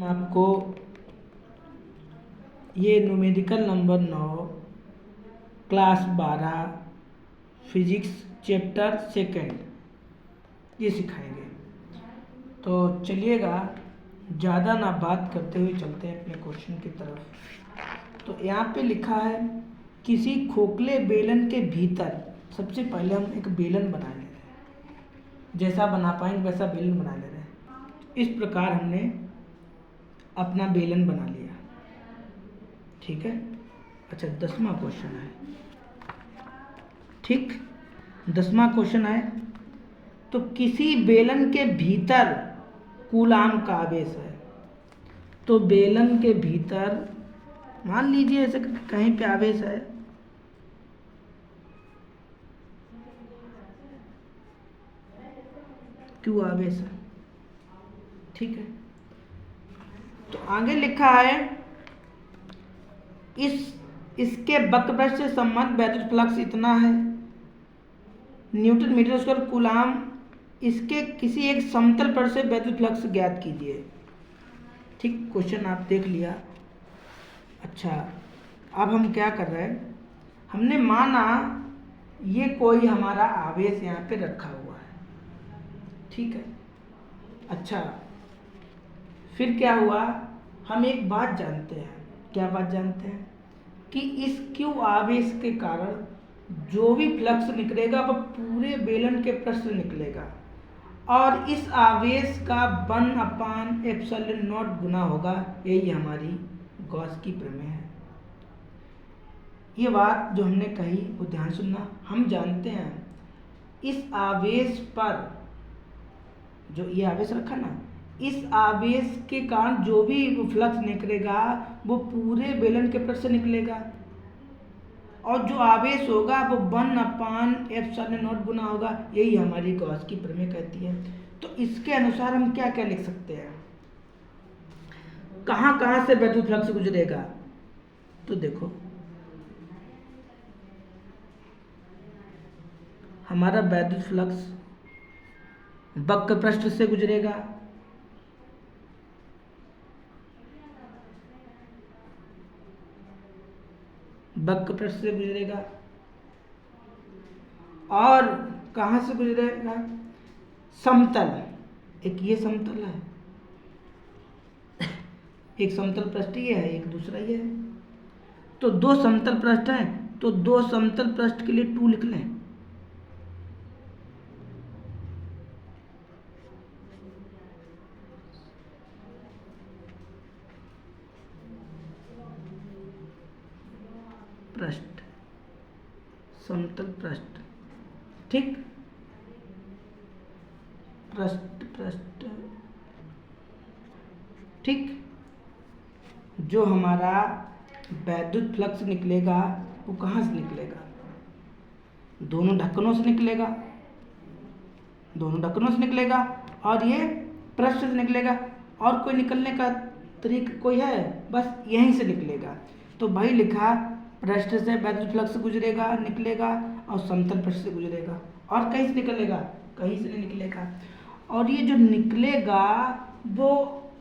आपको ये numerical number 9 class 12 physics chapter second ये सिखाएंगे। तो चलिएगा ज़्यादा ना बात करते हुए चलते हैं अपने क्वेश्चन की तरफ। तो यहाँ पे लिखा है किसी खोखले बेलन के भीतर, सबसे पहले हम एक बेलन बना ले रहे हैं, जैसा बना पाएंगे वैसा बेलन बना ले रहे हैं। इस प्रकार हमने अपना बेलन बना लिया, ठीक है। अच्छा 10वां क्वेश्चन है, ठीक। 10वां क्वेश्चन है तो किसी बेलन के भीतर कूलाम का आवेश है। तो बेलन के भीतर मान लीजिए ऐसे कहीं पे आवेश है, क्यों आवेश है, ठीक है। तो आगे लिखा है इसके वक्रपृष्ठ से संबंध वैद्युत फ्लक्स इतना है न्यूटन मीटर स्क्वायर कूलाम। इसके किसी एक समतल पर से वैद्युत फ्लक्स ज्ञात कीजिए, ठीक। क्वेश्चन आप देख लिया। अच्छा अब हम क्या कर रहे हैं, हमने माना ये कोई हमारा आवेश यहाँ पे रखा हुआ है, ठीक है। अच्छा फिर क्या हुआ, हम एक बात जानते हैं। क्या बात जानते हैं कि इस क्यू आवेश के कारण जो भी फ्लक्स निकलेगा वह पूरे बेलन के पृष्ठ से निकलेगा और इस आवेश का 1/ε0 गुना होगा। यही हमारी गॉस की प्रमेय है। ये बात जो हमने कही वो ध्यान सुनना। हम जानते हैं इस आवेश पर, जो ये आवेश रखा ना, इस आवेश के कारण जो भी फ्लक्स निकलेगा वो पूरे बेलन के पृष्ठ से निकलेगा और जो आवेश होगा वो 1/ε0 गुना होगा। यही हमारी गॉस की प्रमेय कहती है। तो इसके अनुसार हम क्या क्या लिख सकते हैं, कहाँ कहाँ से वैद्युत फ्लक्स गुजरेगा। तो देखो हमारा वैद्युत फ्लक्स वक्र पृष्ठ से गुजरेगा, वक्र पृष्ठ से गुजरेगा और कहाँ से गुजरेगा, समतल। एक ये समतल है, एक समतल पृष्ठ ये है, एक दूसरा ये है। तो दो समतल पृष्ठ हैं, तो दो समतल पृष्ठ के लिए 2 लिख लें। पृष्ठ, समतल पृष्ठ, ठीक। पृष्ठ पृष्ठ, ठीक। जो हमारा वैद्युत फ्लक्स निकलेगा वो कहाँ से निकलेगा, दोनों ढक्कनों से निकलेगा, दोनों ढक्कनों से निकलेगा और ये पृष्ठ से निकलेगा। और कोई निकलने का तरीका कोई है, बस यहीं से निकलेगा। तो भाई लिखा पृष्ठ से वैद्युत फ्लक्स गुजरेगा, निकलेगा और समतल पृष्ठ से गुजरेगा और कहीं से निकलेगा, कहीं से नहीं निकलेगा। और ये जो निकलेगा वो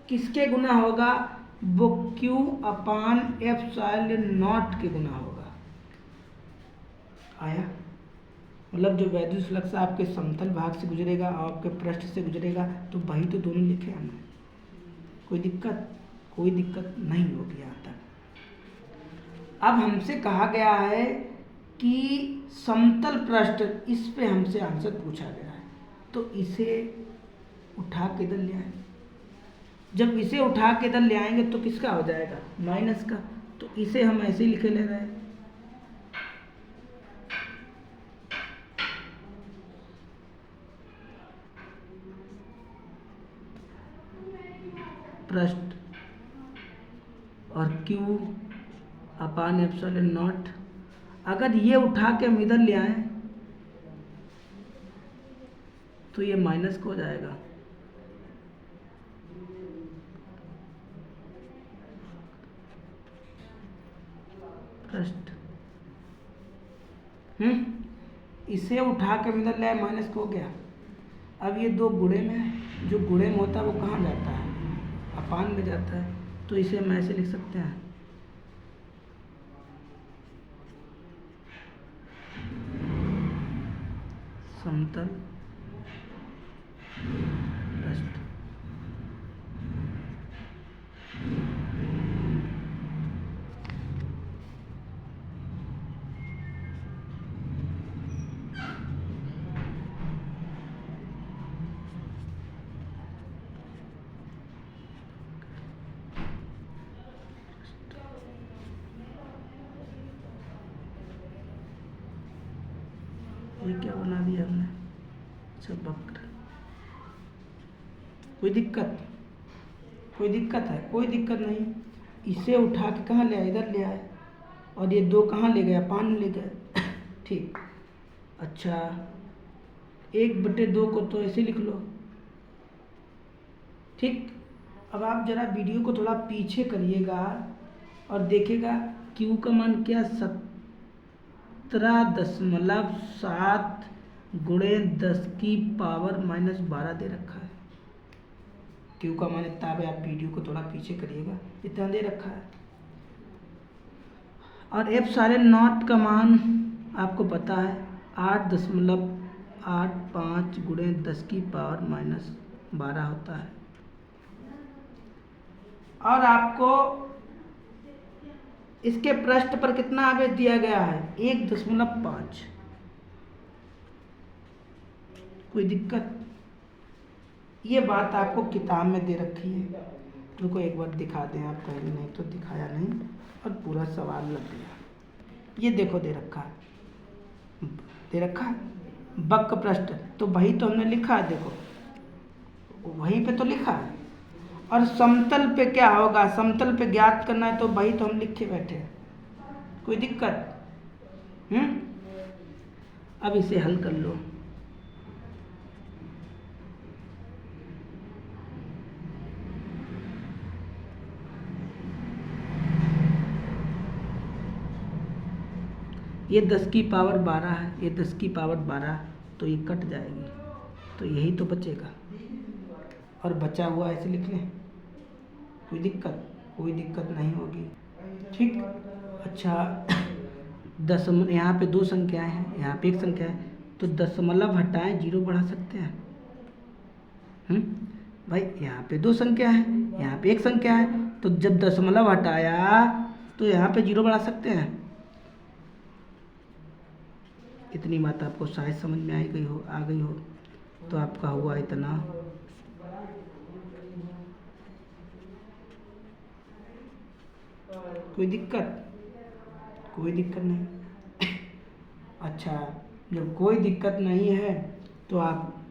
किसके गुना होगा, वो Q/ε0 के गुना होगा। आया, मतलब जो वैद्युत फ्लक्स आपके समतल भाग से गुजरेगा और आपके पृष्ठ से गुजरेगा, तो वही तो दोनों लिखे हमने। कोई दिक्कत नहीं होगी यहाँ तक। अब हमसे कहा गया है कि समतल पृष्ठ, इस पे हमसे आंसर पूछा गया है, तो इसे उठा के इधर ले आए। जब इसे उठा के इधर ले आएंगे तो किसका हो जाएगा, माइनस का। तो इसे हम ऐसे ही लिखे ले रहे हैं। पृष्ठ और Q/ε0, अगर ये उठा के हम इधर ले आए तो ये माइनस को हो जाएगा। पृष्ठ, इसे उठा के इधर ले आए, माइनस को हो गया। अब ये दो गुणे में है, जो गुणे में होता है वो कहाँ जाता है, पान में जाता है, तो इसे हम ऐसे लिख सकते हैं, समतल पृष्ठ। ये क्या बना दिया हमने, अच्छा वक्र। कोई दिक्कत है? कोई दिक्कत नहीं। इसे उठा के कहाँ ले आए, इधर ले आए, और ये 2 कहाँ ले गया, पान में ले गया। ठीक। अच्छा 1/2 को तो ऐसे लिख लो। ठीक। अब आप जरा वीडियो को थोड़ा पीछे करिएगा और देखिएगा Q का मान क्या, 17.7 गुणे 10⁻⁻12 दे रखा है। Q का मान इतना है, आप वीडियो को थोड़ा पीछे करिएगा, इतना दे रखा है। और एप्सिलॉन का मान आपको पता है 8.85 गुणे 10⁻⁻12 होता है। और आपको इसके पृष्ठ पर कितना आवेश दिया गया है, 1.5। कोई दिक्कत? ये बात आपको किताब में दे रखी है, रुको एक बार दिखा दें आप, कहीं नहीं तो दिखाया नहीं और पूरा सवाल लग गया। ये देखो दे रखा है वक्र पृष्ठ, तो वही तो हमने लिखा है, देखो वहीं पे तो लिखा है। और समतल पे क्या होगा, समतल पे ज्ञात करना है, तो वही तो हम लिखे बैठे हैं। कोई दिक्कत? अब इसे हल कर लो। ये 10⁻12 है, ये 10⁻12, तो ये कट जाएगी, तो यही तो बचेगा। और बचा हुआ ऐसे लिख लें, कोई दिक्कत? कोई दिक्कत नहीं होगी। ठीक। अच्छा दशमलव, यहाँ पे 2 संख्याएं हैं, यहाँ पे 1 संख्या है, तो दशमलव हटाएं 0 बढ़ा सकते हैं। भाई यहाँ पे 2 संख्या है, यहाँ पे 1 संख्या है, तो जब दशमलव हटाया तो यहाँ पे 0 बढ़ा सकते हैं। इतनी बात आपको शायद समझ में आ गई हो, तो आपका हुआ इतना। कोई दिक्कत? कोई दिक्कत नहीं। अच्छा जब कोई दिक्कत नहीं है तो आप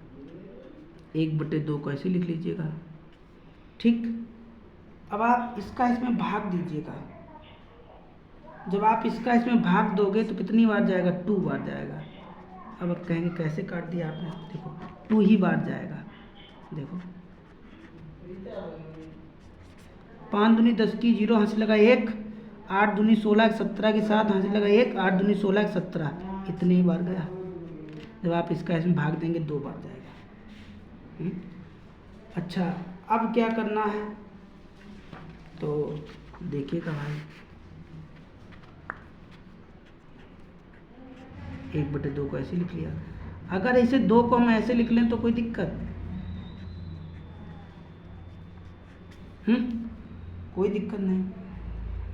1/2 को ऐसे लिख लीजिएगा। ठीक। अब आप इसका इसमें भाग दीजिएगा। जब आप इसका इसमें भाग दोगे तो कितनी बार जाएगा, 2 बार जाएगा। अब आप कहेंगे कैसे काट दिया आपने, देखो 2 ही बार जाएगा। देखो 5 दूनी 10 की 0 हाथ से लगा 1, 8 दूनी 16 17 के साथ हाथ से लगा 1, 8 दूनी 16 17, इतने ही बार गया। जब आप इसका इसमें भाग देंगे 2 बार जाएगा। अच्छा अब क्या करना है, तो देखिएगा भाई, 1/2 को ऐसे लिख लिया। अगर इसे 2 को हम ऐसे लिख लें तो कोई दिक्कत? कोई दिक्कत नहीं।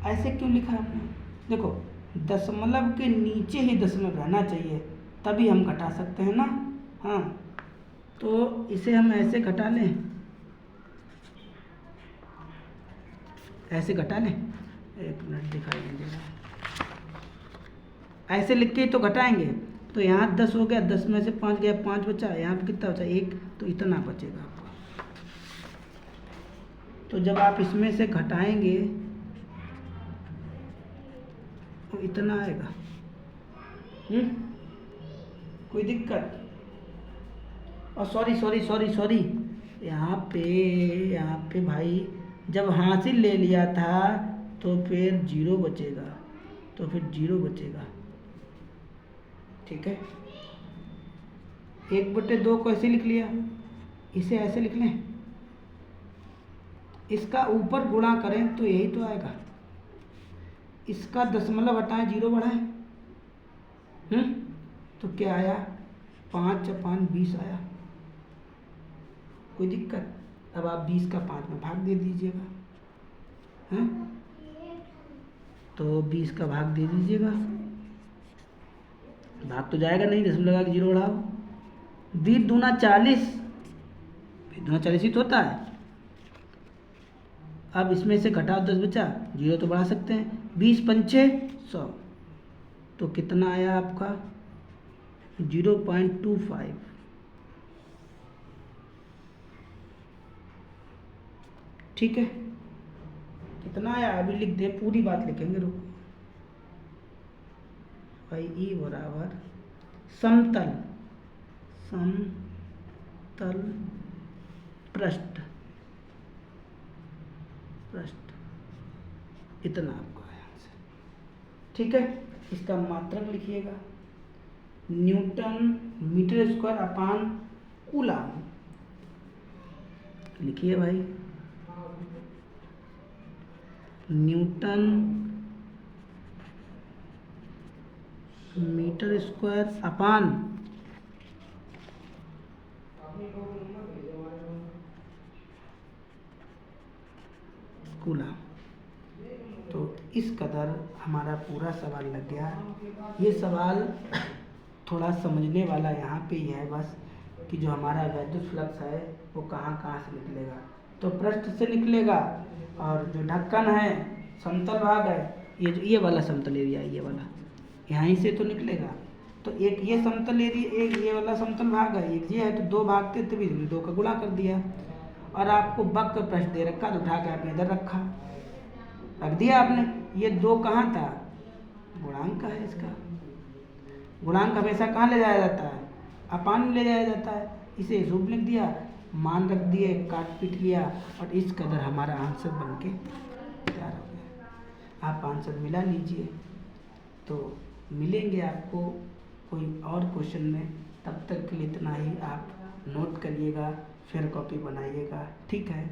ऐसे क्यों लिखा आपने, देखो दशमलव के नीचे ही दशमलव रहना चाहिए, तभी हम घटा सकते हैं ना। हाँ तो इसे हम ऐसे घटा लें, ऐसे घटा लें, 1 मिनट दिखाई दीजिएगा। ऐसे लिख के ही तो घटाएंगे, तो यहाँ 10 हो गया, 10 में से 5 गया, 5 बचा, यहाँ पे कितना बचा 1, तो इतना बचेगा आपका। तो जब आप इसमें से घटाएंगे तो इतना आएगा। कोई दिक्कत? और सॉरी यहाँ पे भाई जब हासिल ले लिया था तो फिर 0 बचेगा, तो फिर 0 बचेगा। ठीक है, 1/2 को ऐसे लिख लिया, इसे ऐसे लिख लें, इसका ऊपर गुणा करें तो यही तो आएगा। इसका दशमलव हटाएं, 0 बढ़ाएं, तो क्या आया, 5/20 आया। कोई दिक्कत? अब आप 20 का 5 में भाग दे दीजिएगा, हैं? तो 20 का भाग दे दीजिएगा, भाग तो जाएगा नहीं, दशमलव लगा के 0 बढ़ाओ। 20 दूना 40, 20 दूना 40 ही तो होता है। अब इसमें से घटाओ, 10 बचा, 0 तो बढ़ा सकते हैं। 20 पंचे 100, तो कितना आया आपका, 0.25। ठीक है, कितना आया अभी लिख दे, पूरी बात लिखेंगे, रुको। ई बराबर समतल पृष्ठ इतना आपको आया आंसर। ठीक है, इसका मात्रक लिखिएगा, newton metre square upon coulomb. लिखिए भाई, newton metre square upon coulomb. तो इस कदर हमारा पूरा सवाल लग गया। ये सवाल थोड़ा समझने वाला यहाँ पे ही है बस, कि जो हमारा वैद्युत फ्लक्स है वो कहाँ कहाँ से निकलेगा। तो पृष्ठ से निकलेगा, और जो ढक्कन है, समतल भाग है, ये वाला समतल एरिया, ये वाला यहीं से तो निकलेगा। तो एक ये समतल एरिया, एक ये वाला समतल भाग है, एक ये है, तो 2 भाग थे, तभी 2 का गुणा कर दिया। और आपको वक्र पृष्ठ दे रखा, तो उठा के आपने इधर रख दिया आपने। ये 2 कहाँ था, गुणांक है इसका। गुणांक हमेशा कहाँ ले जाया जाता है, अपान में ले जाया जाता है। इसे रूप लिख दिया, मान रख दिए, काट पीट लिया, और इस कदर हमारा आंसर बन के तैयार हो गया। आप आंसर मिला लीजिए। तो मिलेंगे आपको कोई और क्वेश्चन में, तब तक के लिए इतना ही। आप नोट करिएगा, फिर कॉपी बनाइएगा। ठीक है।